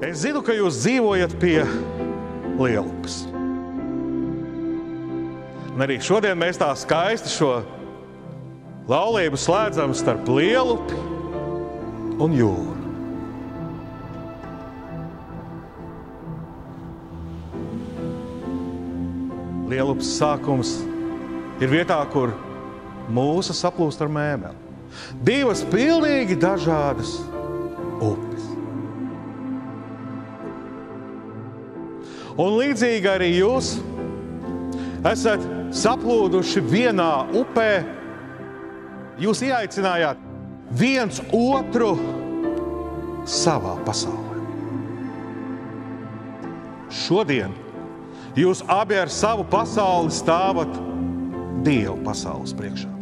Es zinu, ka jūs dzīvojat pie Lielupas. Un arī šodien mēs tā skaisti šo laulību slēdzam starp Lielupi un jūru. Lielupas sākums ir vietā, kur mūsa saplūst ar mēmeli. Divas pilnīgi dažādas upes. Un līdzīgi arī jūs esat saplūduši vienā upē. Jūs ieaicinājāt viens otru savā pasaulē. Šodien jūs abi ar savu pasauli stāvat Dieva pasaules priekšā.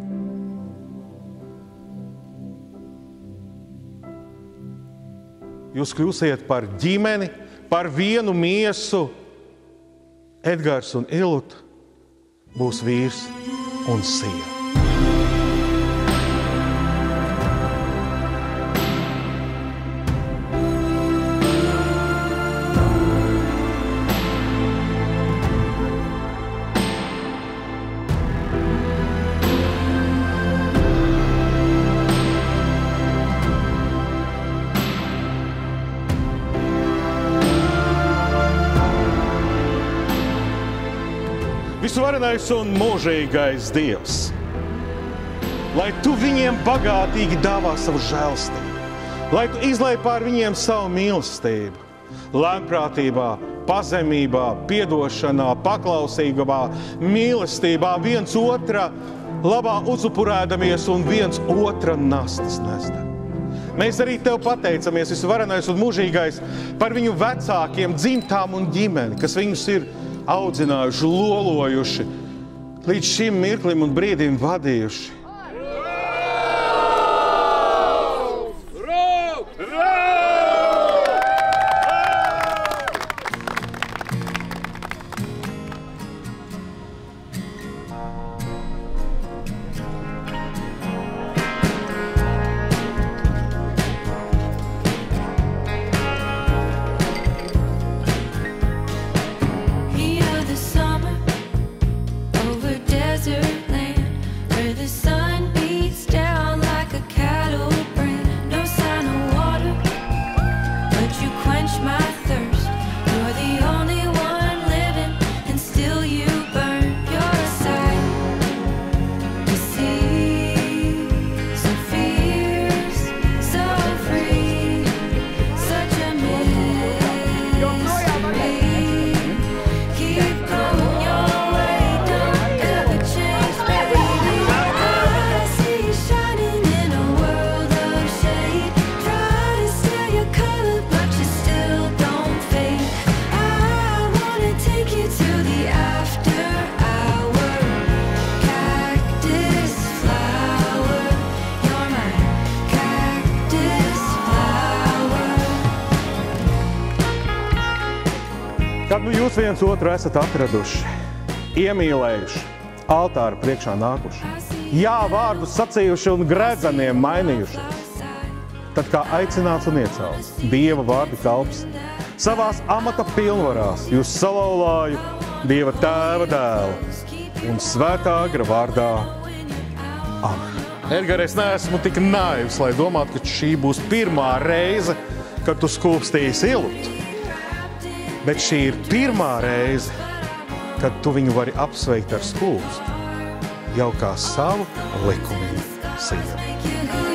Jūs kļūsiet par ģimeni, par vienu miesu. Edgars un Iluta būs vīrs un sieva. Visvarenais un mūžīgais Dievs, lai tu viņiem bagātīgi dāvā savu žēlstību, lai tu izlej pār viņiem savu mīlestību, lēnprātībā, pazemībā, piedošanā, paklausīgumā, mīlestībā, viens otra labā uzupurēdamies un viens otra nastas nestam. Mēs arī tev pateicamies, visvarenais un mūžīgais, par viņu vecākiem, dzimtām un ģimeni, kas viņus ir audzinājuši, lolojuši, līdz šim mirklim un brīdim vadījuši. Kad nu jūs viens otru esat atraduši, iemīlējuši, altāra priekšā nākuši, jā vārdus sacījuši un gredzaniem mainījušies, tad kā aicināts un iecelts Dieva vārda kalps, savās amata pilnvarās jūs salauzāju Dieva tēva dēlu un svētā gara vārdā. Amen. Edgar, es neesmu tik naivs, lai domātu, ka šī būs pirmā reize, kad tu skūpstīsi Ilutu. Bet šī ir pirmā reize, kad tu viņu vari apsveikt ar skūpstu, jau kā savu likumīgu sievu.